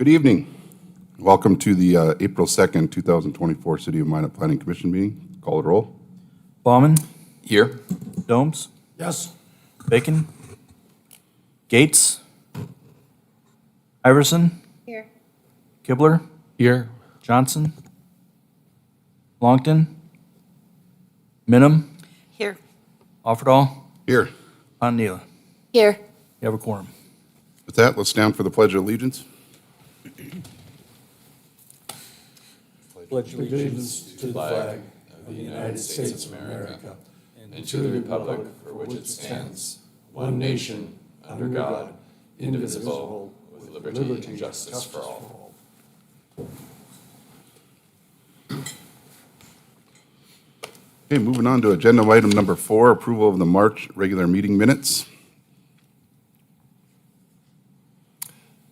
Good evening. Welcome to the April 2nd, 2024 City of Minot Planning Commission meeting. Call it roll. Bauman, Here. Domes, Yes. Bacon, Gates, Iverson, Here. Kibler, Here. Johnson, Longton, Minot, Here. Offerdahl, Here. Pondeela. Here. You have a quorum. With that, let's stand for the Pledge of Allegiance. Pledge allegiance to the flag of the United States of America and to the republic for which it stands, one nation, under God, indivisible, with liberty and justice for all. Okay, moving on to agenda item number 4, approval of the March regular meeting minutes.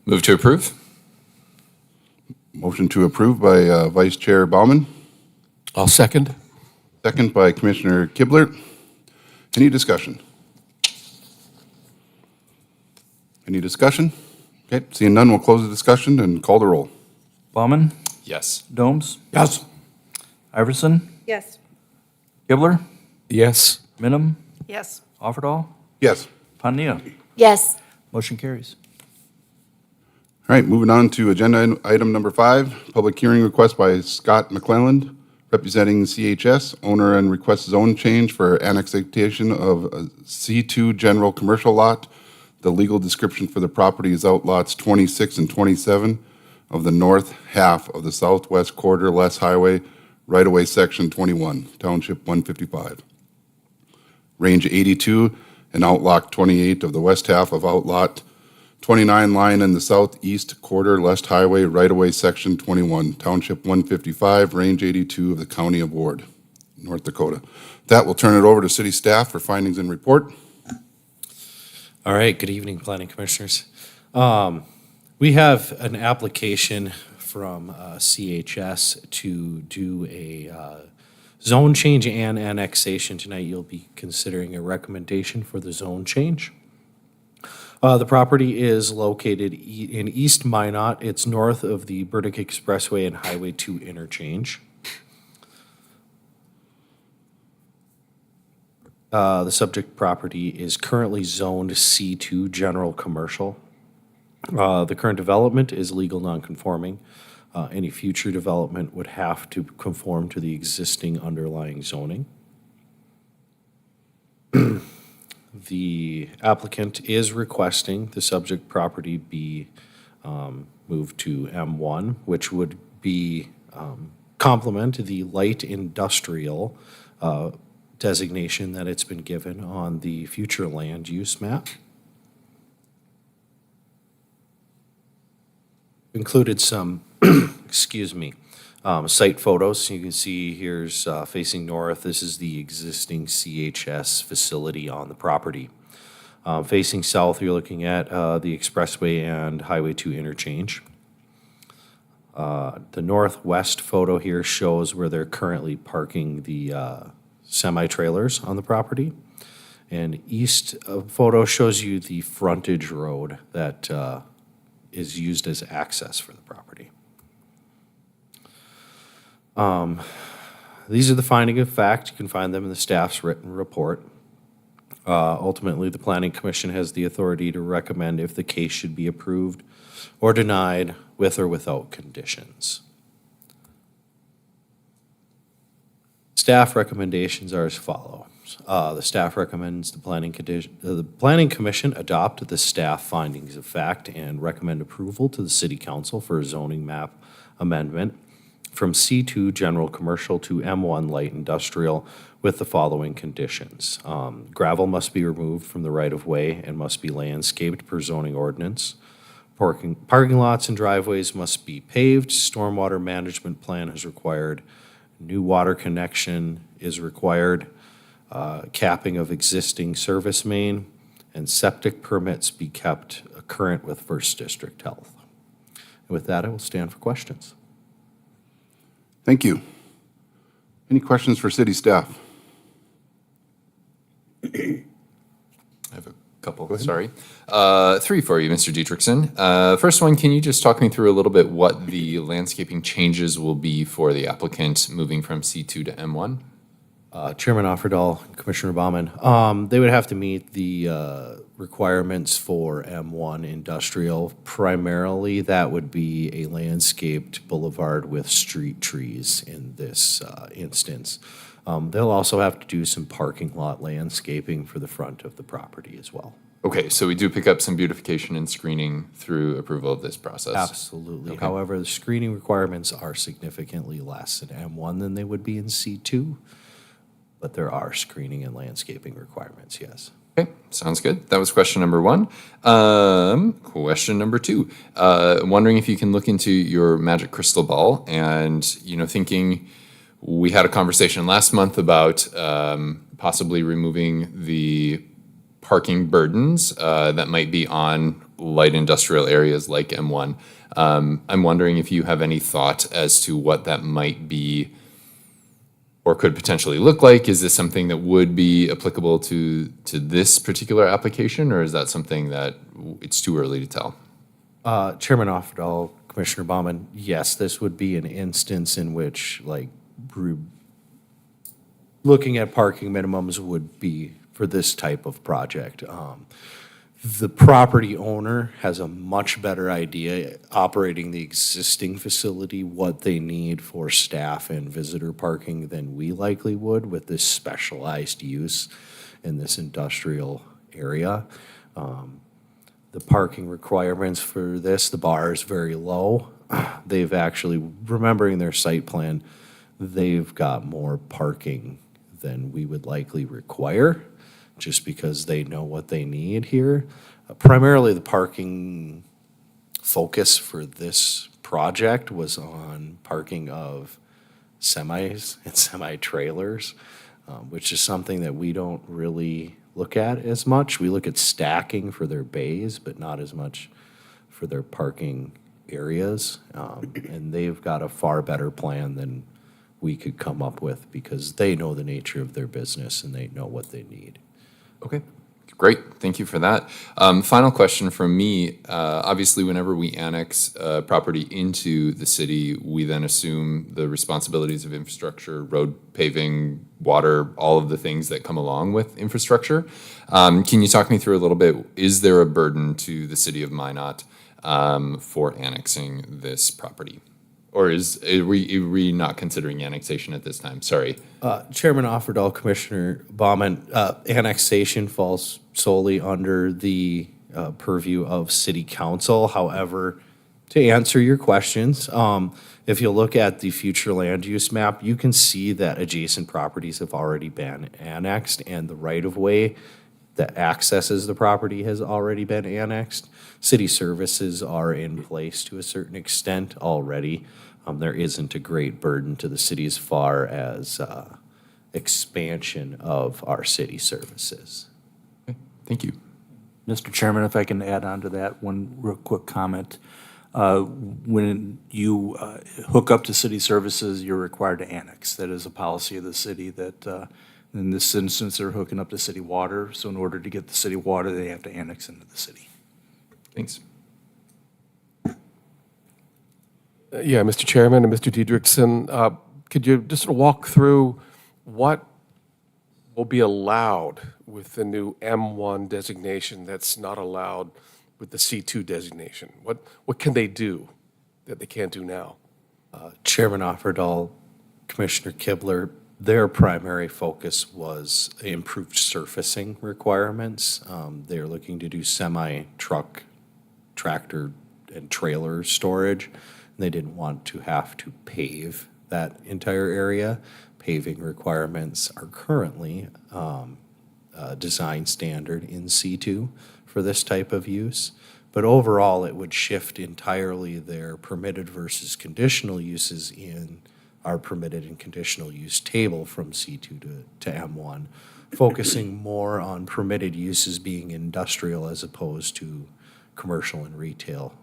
Move to approve. Motion to approve by Vice Chair Bauman, I'll second. second by Commissioner Kibler. Any discussion? Any discussion? Okay, seeing none, we'll close the discussion and call the roll. Bauman, Yes. Domes, Yes. Iverson, Yes. Kibler, Yes. Minot, Yes. Offerdahl, Yes. Pondeela. Yes. Motion carries. All right, moving on to agenda item number 5, public hearing request by Scott McClelland, representing CHS, owner and request zone change for annexation of a C2 general commercial lot. The legal description for the property is outlots 26 and 27 of the north half of the southwest quarter Less Highway, right-of-way section 21, Township 155. Range 82 and outlot 28 of the west half of outlot 29 lying in the southeast quarter, Lest Highway, right-of-way section 21, Township 155, Range 82 of the County of Ward, North Dakota. That will turn it over to city staff for findings and report. All right, good evening, Planning Commissioners. We have an application from CHS to do a zone change and annexation. Tonight, you'll be considering a recommendation for the zone change. The property is located in East Minot. It's north of the Burdick Expressway and Highway 2 interchange. The subject property is currently zoned C2 General Commercial. The current development is legal nonconforming. Any future development would have to conform to the existing underlying zoning. The applicant is requesting the subject property be moved to M1, which would be complement the light industrial designation that it's been given on the future land use map. Included some, excuse me, site photos. You can see here's facing north. This is the existing CHS facility on the property. Facing south, you're looking at the expressway and Highway 2 interchange. The northwest photo here shows where they're currently parking the semi-trailers on the property. And east photo shows you the frontage road that is used as access for the property. These are the finding of fact. You can find them in the staff's written report. Ultimately, the Planning Commission has the authority to recommend if the case should be approved or denied with or without conditions. Staff recommendations are as follows. The staff recommends the Planning Commission adopt the staff findings of fact and recommend approval to the City Council for a zoning map amendment from C2 General Commercial to M1 Light Industrial with the following conditions. Gravel must be removed from the right-of-way and must be landscaped per zoning ordinance. Parking lots and driveways must be paved. Stormwater management plan is required. New water connection is required. Capping of existing service main, and septic permits be kept current with First District Health. And with that, I will stand for questions. Thank you. Any questions for city staff? I have a Couple, sorry. Three for you, Mr. Dietrichson. First one, can you just talk me through a little bit what the landscaping changes will be for the applicant moving from C2 to M1? Chairman Offerdahl, Commissioner Baumann, they would have to meet the requirements for M1 industrial. Primarily, that would be a landscaped boulevard with street trees in this instance. They'll also have to do some parking lot landscaping for the front of the property as well. Okay, so we do pick up some beautification and screening through approval of this process. Absolutely. Okay. However, the screening requirements are significantly less in M1 than they would be in C2, but there are screening and landscaping requirements, yes. Okay, sounds good. That was question number one. Question number two. Wondering if you can look into your magic crystal ball and, thinking we had a conversation last month about possibly removing the parking burdens that might be on light industrial areas like M1. I'm wondering if you have any thought as to what that might be or could potentially look like. Is this something that would be applicable to this particular application, or is that something that it's too early to tell? Chairman Offerdahl, Commissioner Baumann, yes, this would be an instance in which, looking at parking minimums would be for this type of project. The property owner has a much better idea operating the existing facility, what they need for staff and visitor parking than we likely would with this specialized use in this industrial area. The parking requirements for this, the bar is very low. They've actually, remembering their site plan, they've got more parking than we would likely require, just because they know what they need here. Primarily, the parking focus for this project was on parking of semis and semi-trailers, which is something that we don't really look at as much. We look at stacking for their bays, but not as much for their parking areas. And they've got a far better plan than we could come up with because they know the nature of their business and they know what they need. Okay, great. Thank you for that. Final question from me. Obviously, whenever we annex property into the city, we then assume the responsibilities of infrastructure, road paving, water, all of the things that come along with infrastructure. Can you talk me through a little bit? Is there a burden to the city of Minot for annexing this property? Or are we not considering annexation at this time? Sorry. Chairman Offerdahl, Commissioner Baumann, annexation falls solely under the purview of City Council. However, to answer your questions, if you look at the future land use map, you can see that adjacent properties have already been annexed and the right-of-way that accesses the property has already been annexed. City services are in place to a certain extent already. There isn't a great burden to the city as far as expansion of our city services. Thank you. Mr. Chairman, if I can add on to that, one real quick comment. When you hook up to city services, you're required to annex. That is a policy of the city that, in this instance, they're hooking up to city water. So in order to get the city water, they have to annex into the city. Thanks. Yeah, Mr. Chairman and Mr. Diedrichson, could you just walk through what will be allowed with the new M1 designation that's not allowed with the C2 designation? What can they do that they can't do now? Chairman Offerdahl, Commissioner Kibler, their primary focus was improved surfacing requirements. They're looking to do semi-truck, tractor, and trailer storage. They didn't want to have to pave that entire area. Paving requirements are currently design standard in C2 for this type of use. But overall, it would shift entirely their permitted versus conditional uses in our permitted and conditional use table from C2 to M1, focusing more on permitted uses being industrial as opposed to commercial and retail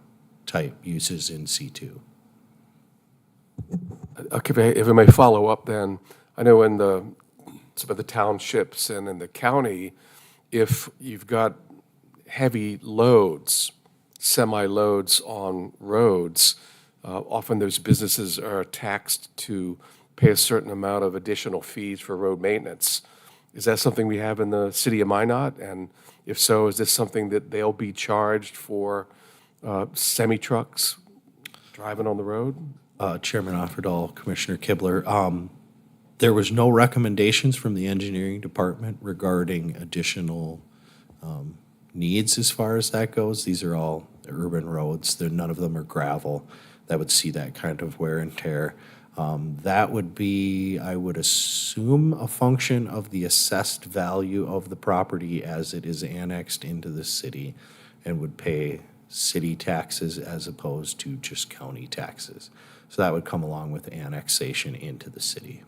type uses in C2. Okay, if I may follow up then, I know in some of the townships and in the county, if you've got heavy loads, semi-loads on roads, often those businesses are taxed to pay a certain amount of additional fees for road maintenance. Is that something we have in the city of Minot? And if so, is this something that they'll be charged for semi-trucks driving on the road? Chairman Offerdahl, Commissioner Kibler, there was no recommendations from the engineering department regarding additional needs as far as that goes. These are all urban roads. None of them are gravel that would see that kind of wear and tear. That would be, I would assume, a function of the assessed value of the property as it is annexed into the city and would pay city taxes as opposed to just county taxes. So that would come along with annexation into the city.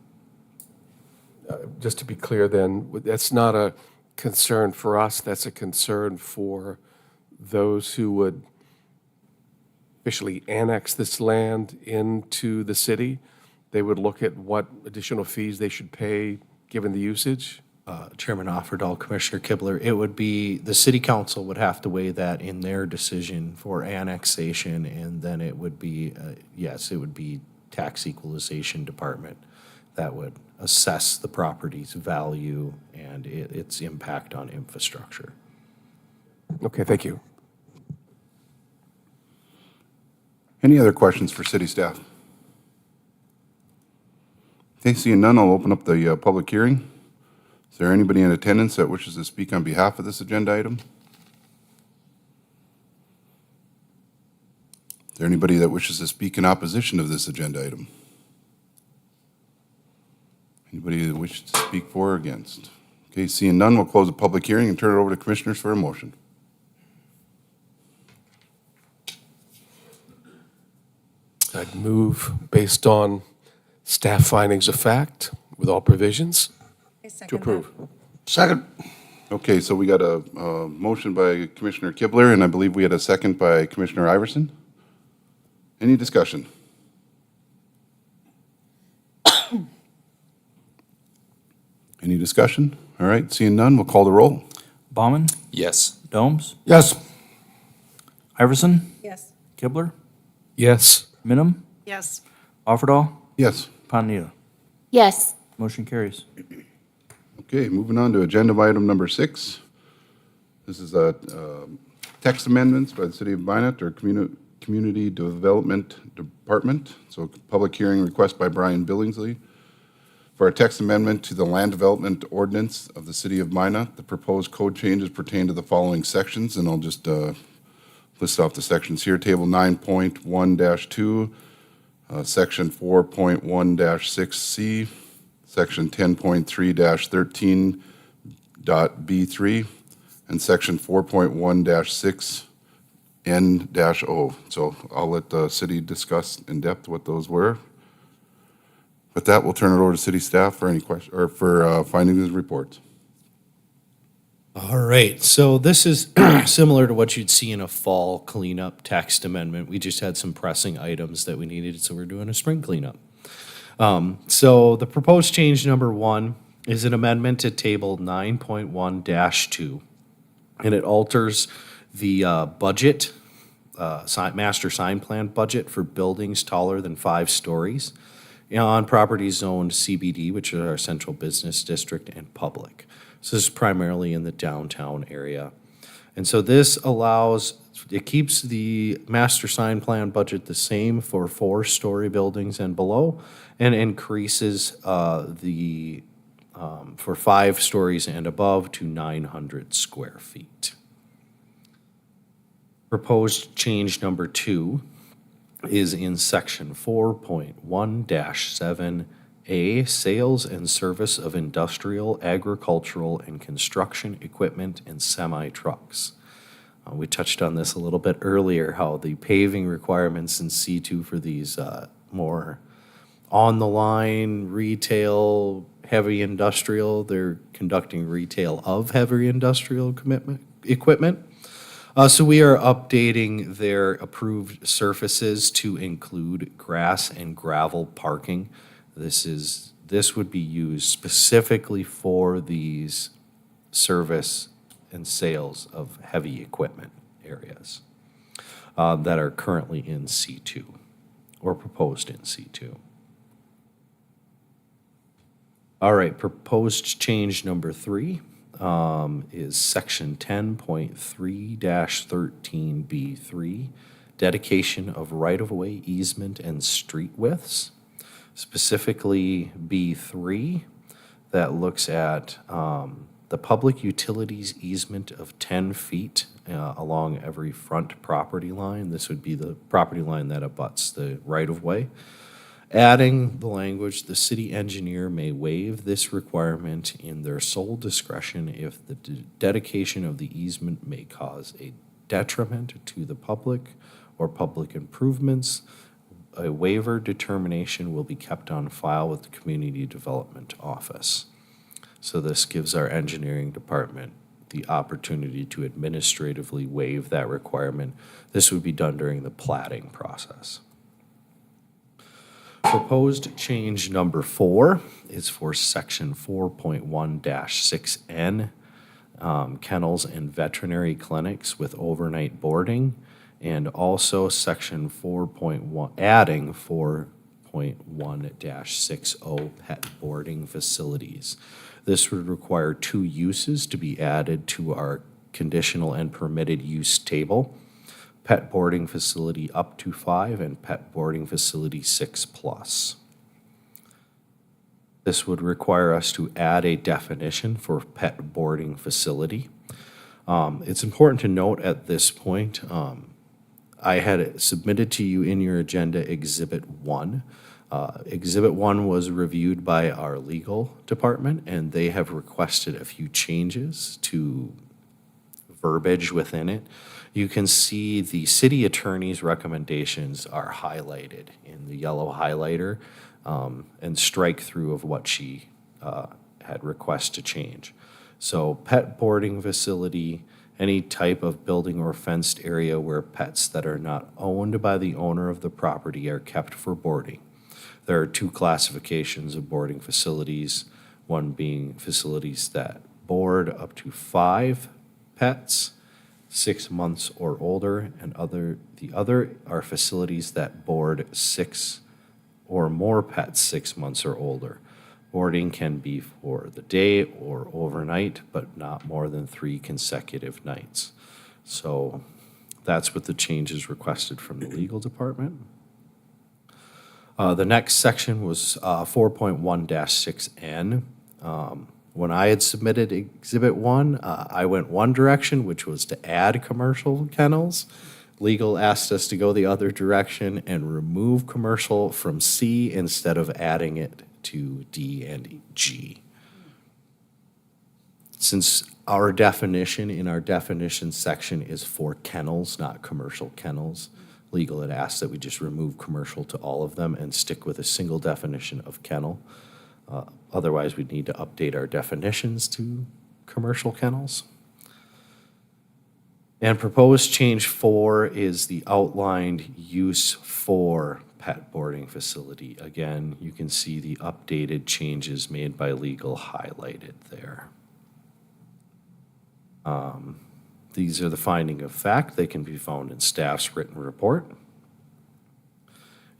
Just to be clear then, that's not a concern for us, that's a concern for those who would officially annex this land into the city. They would look at what additional fees they should pay given the usage. Chairman Offerdahl, Commissioner Kibler, it would be, the city council would have to weigh that in their decision for annexation, and then it would be, yes, it would be tax equalization department that would assess the property's value and its impact on infrastructure. Okay, thank you. Any other questions for city staff? Okay, seeing none, I'll open up the public hearing. Is there anybody in attendance that wishes to speak on behalf of this agenda item? Is there anybody that wishes to speak in opposition of this agenda item? Anybody that wishes to speak for or against? Okay, seeing none, we'll close the public hearing and turn it over to commissioners for a motion. I'd move based on staff findings of fact with all provisions to approve. Second. Okay, so we got a motion by Commissioner Kibler, and I believe we had a second by Commissioner Iverson. Any discussion? Any discussion? All right, seeing none, we'll call the roll. Bauman, Yes. Domes, Yes. Iverson, Yes. Kibler, Yes. Minot, Yes. Offerdahl, Yes. Pontier. yes, Motion carries. Okay, moving on to agenda item number 6. This is a text amendments by the City of Minot or Community Development Department. So public hearing request by Brian Billingsley for a text amendment to the Land Development Ordinance of the City of Minot. The proposed code changes pertain to the following sections, and I'll just list off the sections here. Table 9.1-2, Section 4.1-6C, Section 10.3-13.B3, and Section 4.1-6N-O. So I'll let the city discuss in depth what those were. With that, we'll turn it over to city staff for any questions, or for findings and reports. All right, so this is similar to what you'd see in a fall cleanup text amendment. We just had some pressing items that we needed, so we're doing a spring cleanup. So the proposed change number 1 is an amendment to table 9.1-2, and it alters the budget, master sign plan budget for buildings taller than 5 stories on properties zoned CBD, which is our central business district, and public. So this is primarily in the downtown area. And so this allows, it keeps the master sign plan budget the same for 4-story buildings and below, and increases for 5 stories and above to 900 square feet. Proposed change number 2 is in section 4.1-7A, sales and service of industrial, agricultural, and construction equipment and semi-trucks. We touched on this a little bit earlier, how the paving requirements in C2 for these more on-the-line retail, heavy industrial, they're conducting retail of heavy industrial equipment. So we are updating their approved surfaces to include grass and gravel parking. This would be used specifically for these service and sales of heavy equipment areas that are currently in C2 or proposed in C2. All right, proposed change number 3 is section 10.3-13B3, dedication of right-of-way easement and street widths. Specifically B3, that looks at the public utilities easement of 10 feet along every front property line. This would be the property line that abuts the right-of-way. Adding the language, the city engineer may waive this requirement in their sole discretion if the dedication of the easement may cause a detriment to the public or public improvements. A waiver determination will be kept on file with the Community Development Office. So this gives our engineering department the opportunity to administratively waive that requirement. This would be done during the platting process. Proposed change number 4 is for section 4.1-6N, kennels and veterinary clinics with overnight boarding, and also section 4.1, adding 4.1-60 pet boarding facilities. This would require 2 uses to be added to our conditional and permitted use table. Pet boarding facility up to 5 and pet boarding facility 6+. This would require us to add a definition for pet boarding facility. It's important to note at this point, I had submitted to you in your agenda Exhibit 1. Exhibit 1 was reviewed by our legal department, and they have requested a few changes to verbiage within it. You can see the city attorney's recommendations are highlighted in the yellow highlighter and strike through of what she had requested to change. So pet boarding facility, any type of building or fenced area where pets that are not owned by the owner of the property are kept for boarding. There are 2 classifications of boarding facilities, one being facilities that board up to 5 pets, 6 months or older, and the other are facilities that board 6 or more pets 6 months or older. Boarding can be for the day or overnight, but not more than 3 consecutive nights. So that's what the changes requested from the legal department. The next section was 4.1-6N. When I had submitted Exhibit 1, I went one direction, which was to add commercial kennels. Legal asked us to go the other direction and remove commercial from C instead of adding it to D and G. Since our definition in our definition section is for kennels, not commercial kennels, legal had asked that we just remove commercial to all of them and stick with a single definition of kennel. Otherwise, we'd need to update our definitions to commercial kennels. And proposed change 4 is the outlined use for pet boarding facility. Again, you can see the updated changes made by legal highlighted there. These are the finding of fact. They can be found in staff's written report.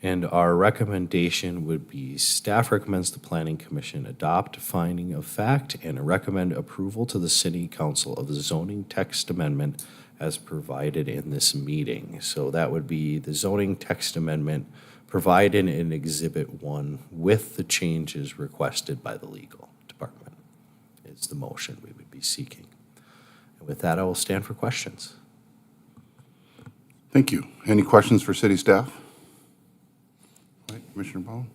And our recommendation would be staff recommends the Planning Commission adopt a finding of fact and recommend approval to the City Council of the zoning text amendment as provided in this meeting. So that would be the zoning text amendment provided in Exhibit 1 with the changes requested by the legal department. It's the motion we would be seeking. And with that, I will stand for questions. Thank you. Any questions for city staff? All right, Commissioner Powell?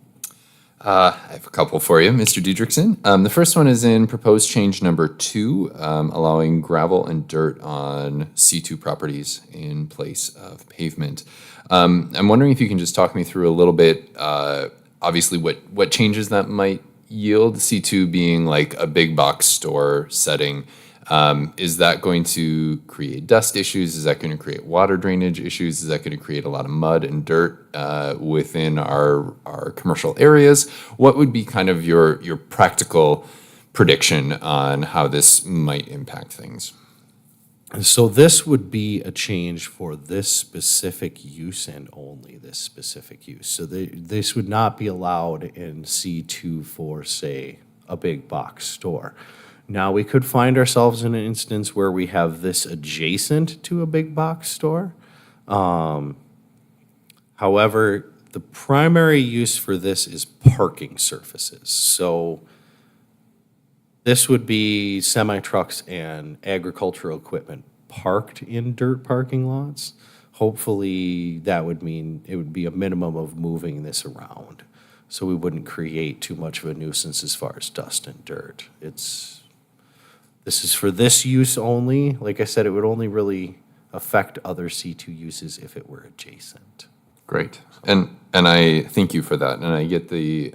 I have a couple for you, Mr. Diedrichsen. The first one is in proposed change number 2, allowing gravel and dirt on C2 properties in place of pavement. I'm wondering if you can just talk me through a little bit, obviously what changes that might yield, C2 being like a big box store setting. Is that going to create dust issues? Is that going to create water drainage issues? Is that going to create a lot of mud and dirt within our commercial areas? What would be kind of your practical prediction on how this might impact things? So this would be a change for this specific use and only this specific use. So this would not be allowed in C2 for, say, a big box store. Now, we could find ourselves in an instance where we have this adjacent to a big box store. However, the primary use for this is parking surfaces. So this would be semi-trucks and agricultural equipment parked in dirt parking lots. Hopefully, that would mean it would be a minimum of moving this around, so we wouldn't create too much of a nuisance as far as dust and dirt. This is for this use only. Like I said, it would only really affect other C2 uses if it were adjacent. Great. And I thank you for that. And I get the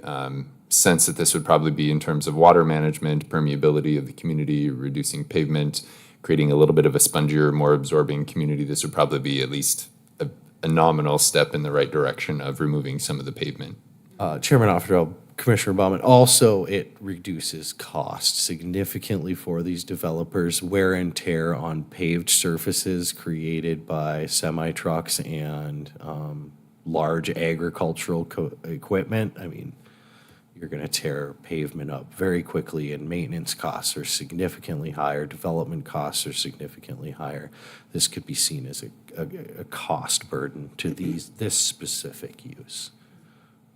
sense that this would probably be in terms of water management, permeability of the community, reducing pavement, creating a little bit of a spongier, more absorbing community. This would probably be at least a nominal step in the right direction of removing some of the pavement. Chairman Offerdale, Commissioner Baumann, also it reduces cost significantly for these developers. Wear and tear on paved surfaces created by semi-trucks and large agricultural equipment. I mean, you're going to tear pavement up very quickly, and maintenance costs are significantly higher. Development costs are significantly higher. This could be seen as a cost burden to this specific use.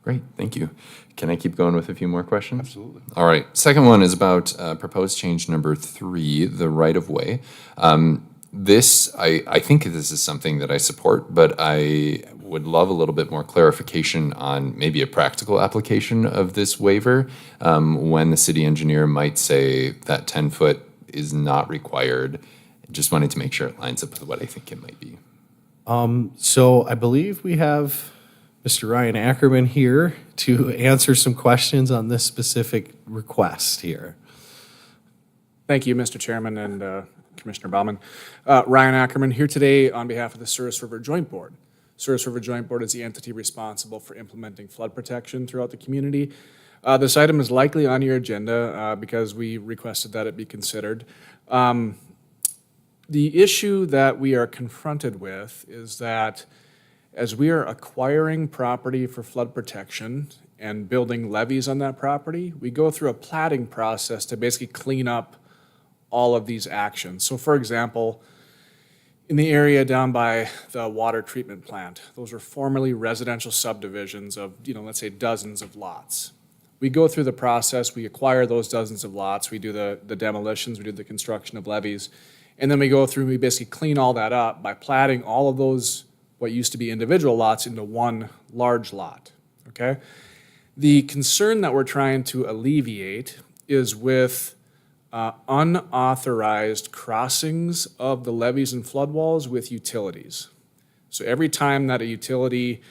Great, thank you. Can I keep going with a few more questions? Absolutely. All right, second one is about proposed change number 3, the right-of-way. I think this is something that I support, but I would love a little bit more clarification on maybe a practical application of this waiver, when the city engineer might say that 10-foot is not required. Just wanted to make sure it lines up with what I think it might be. So I believe we have Mr. Ryan Ackerman here to answer some questions on this specific request here. Thank you, Mr. Chairman and Commissioner Baumann. Ryan Ackerman here today on behalf of the Souris River Joint Board. Souris River Joint Board is the entity responsible for implementing flood protection throughout the community. This item is likely on your agenda because we requested that it be considered. The issue that we are confronted with is that as we are acquiring property for flood protection and building levees on that property, we go through a platting process to basically clean up all of these actions. So for example, in the area down by the water treatment plant, those were formerly residential subdivisions of, let's say dozens of lots. We go through the process, we acquire those dozens of lots, we do the demolitions, we do the construction of levees, and then we go through and we basically clean all that up by platting all of those what used to be individual lots into one large lot, okay? The concern that we're trying to alleviate is with unauthorized crossings of the levees and flood walls with utilities. So every time that a utility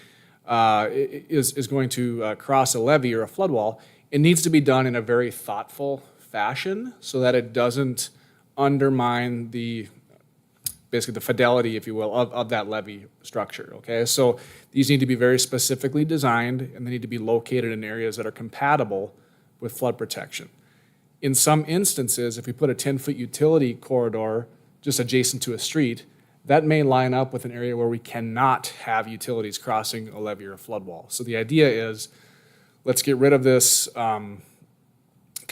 is going to cross a levee or a flood wall, it needs to be done in a very thoughtful fashion so that it doesn't undermine basically the fidelity, if you will, of that levee structure, okay? So these need to be very specifically designed, and they need to be located in areas that are compatible with flood protection. In some instances, if we put a 10-foot utility corridor just adjacent to a street, that may line up with an area where we cannot have utilities crossing a levee or a flood wall. So the idea is, let's get rid of this kind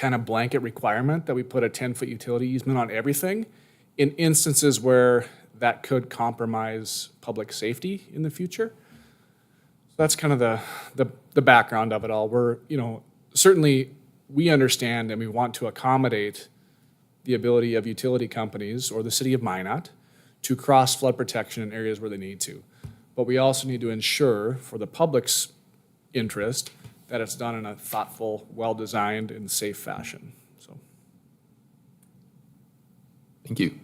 of blanket requirement that we put a 10-foot utility easement on everything, in instances where that could compromise public safety in the future. So that's kind of the background of it all. We're, certainly we understand and we want to accommodate the ability of utility companies or the city of Minot to cross flood protection in areas where they need to. But we also need to ensure, for the public's interest, that it's done in a thoughtful, well-designed, and safe fashion. So, Thank you.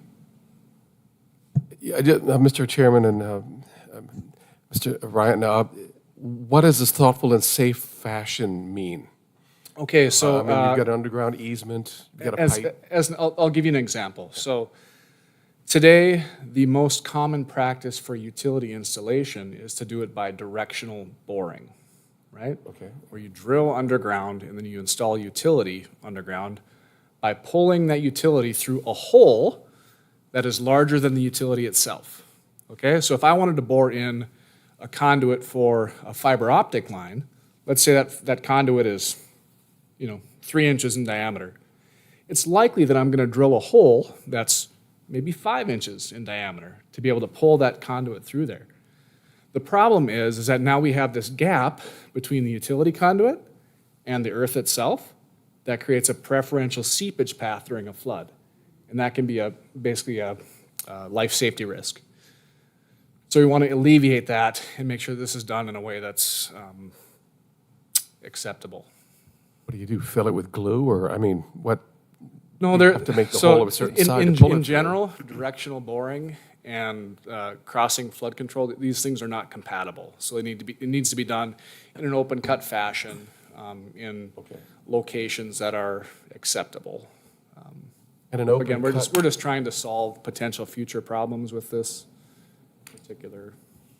Yeah, Mr. Chairman and Mr. Ryan, what does this thoughtful and safe fashion mean? okay, so You've got an underground easement, you've got a pipe. I'll give you an example. So today, the most common practice for utility installation is to do it by directional boring, right? Okay. Where you drill underground and then you install utility underground by pulling that utility through a hole that is larger than the utility itself. Okay, so if I wanted to bore in a conduit for a fiber optic line, let's say that conduit is, 3 inches in diameter. It's likely that I'm going to drill a hole that's maybe 5 inches in diameter to be able to pull that conduit through there. The problem is that now we have this gap between the utility conduit and the earth itself that creates a preferential seepage path during a flood. And that can be basically a life safety risk. So we want to alleviate that and make sure this is done in a way that's acceptable. What do? Fill it with glue, or, what? No, You have to make the hole of a certain size to pull it in through. general, directional boring and crossing flood control, these things are not compatible. So it needs to be done in an open cut fashion in locations that are acceptable. And an open Again, we're cut, just trying to solve potential future problems with this particular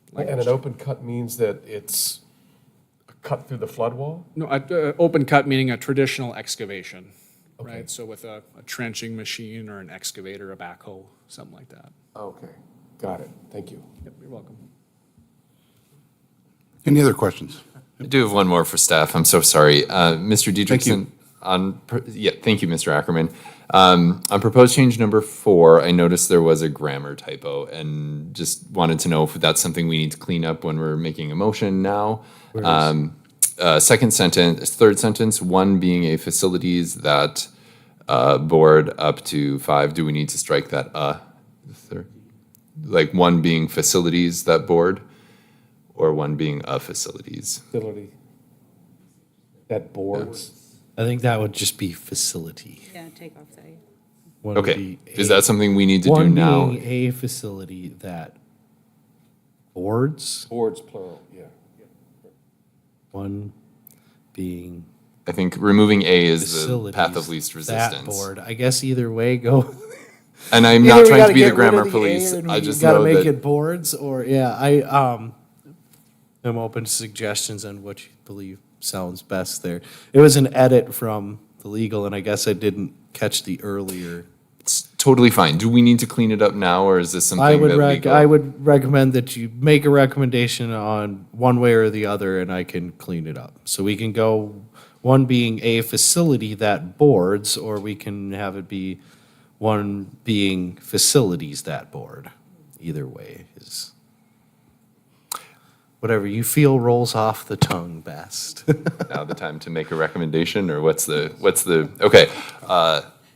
and language. an open cut means that it's a cut through the flood wall? No, open cut meaning a traditional excavation, right? So with a trenching machine or an excavator, a backhoe, something like that. Okay, got it. Thank you. Yep, you're welcome. Any other questions? I do have one more for staff. I'm so sorry. Mr. Diedrichsen, thank you, Mr. Ackerman. On proposed change number 4, I noticed there was a grammar typo and just wanted to know if that's something we need to clean up when we're making a motion now. Third sentence, 1 being a facilities that board up to 5. Do we need to strike that third? Like 1 being facilities that board, or 1 being a facilities? Facility that boards. I think that would just be facility. Yeah, take off that. One would Okay, be is that something we need to do one now? being a facility that boards, Boards plural, yeah. one being I think removing A is the facilities. path of least That resistance. board. I guess either way, go. And I'm Either not we trying gotta to be the get rid grammar of the A police. and I we just gotta know make that it boards, or I'm open to suggestions on what you believe sounds best there. It was an edit from the legal, and I guess I didn't catch the earlier. it's totally fine. Do we need to clean it up now, or is this something I would that legal? I would recommend that you make a recommendation on one way or the other, and I can clean it up. So we can go, one being a facility that boards, or we can have it be one being facilities that board. Either way is whatever you feel rolls off the tongue best. Now the time to make a recommendation, or what's the, okay.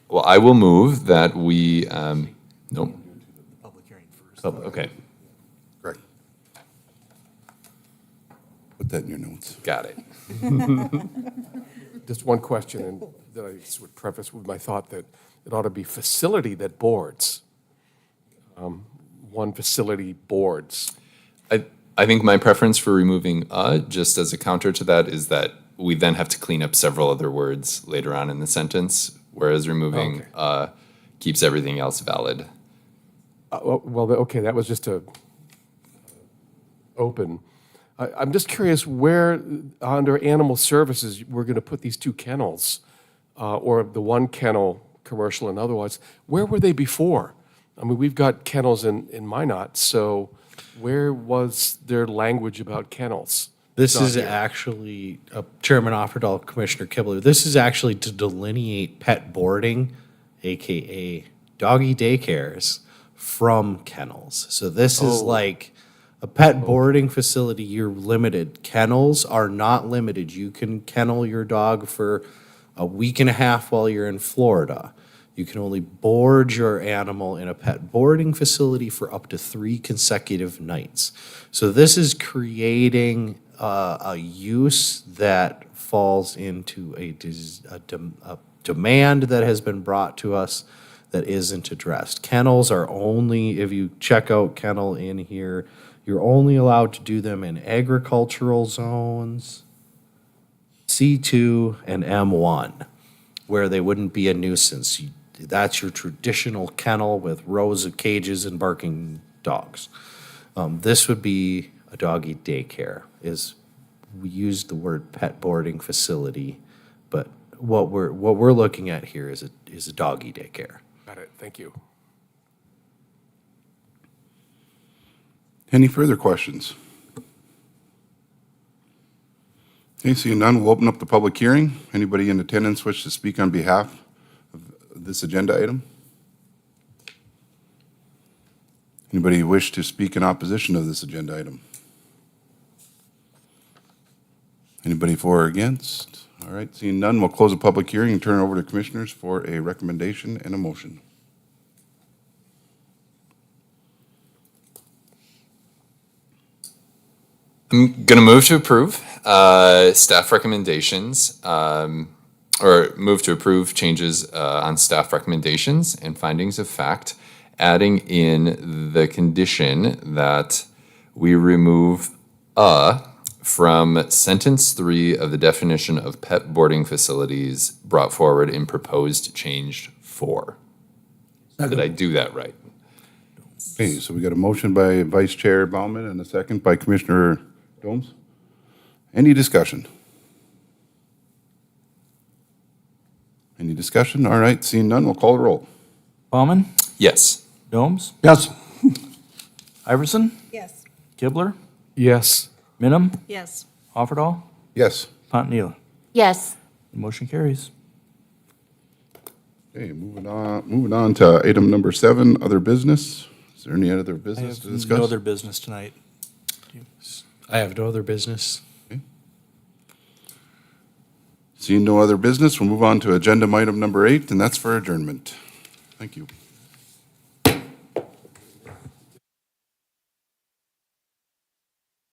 Well, I will move that we, nope, Public hearing first. okay, Great. Put that in your notes. got it. Just one question, and that I just would preface with my thought that it ought to be facility that boards. One facility boards. I think my preference for removing just as a counter to that, is that we then have to clean up several other words later on in the sentence, whereas removing keeps everything else valid. Okay, that was just a open. I'm just curious where, under animal services, we're going to put these 2 kennels, or the 1 kennel, commercial and otherwise. Where were they before? I mean, we've got kennels in Minot, so where was their language about kennels? This Not is here. actually, Chairman Offerdahl, Commissioner Kibler, this is actually to delineate pet boarding, AKA doggy daycares, from kennels. So this is like a pet boarding facility, you're limited. Kennels are not limited. You can kennel your dog for a week and a half while you're in Florida. You can only board your animal in a pet boarding facility for up to 3 consecutive nights. So this is creating a use that falls into a demand that has been brought to us that isn't addressed. Kennels are only, if you check out kennel in here, you're only allowed to do them in agricultural zones, C2 and M1, where they wouldn't be a nuisance. That's your traditional kennel with rows of cages and barking dogs. This would be a doggy daycare. We use the word pet boarding facility, but what we're looking at here is a doggy daycare. Got it, thank you. Any further questions? Okay, seeing none, we'll open up the public hearing. Anybody in attendance wish to speak on behalf of this agenda item? Anybody wish to speak in opposition of this agenda item? Anybody for or against? All right, seeing none, we'll close the public hearing and turn it over to commissioners for a recommendation and a motion. I'm going to move to approve staff recommendations, or move to approve changes on staff recommendations and findings of fact, adding in the condition that we remove from sentence 3 of the definition of pet boarding facilities brought forward in proposed change 4. Did I do that right? Okay, so we got a motion by Vice Chair Bauman and a second by Commissioner Domes. Any discussion? Any discussion? All right, seeing none, we'll call the roll. Bauman? Yes. Domes? Yes. Iverson? Yes. Kibler? Yes. Minot? Yes. Offerdahl? Yes. Pontanila? Yes. The motion carries. Okay, moving on to item number 7, other business. Is there any other I business to have discuss? no other business tonight. I have no other business. Seeing no other business, we'll move on to agenda item number 8, and that's for adjournment. Thank you.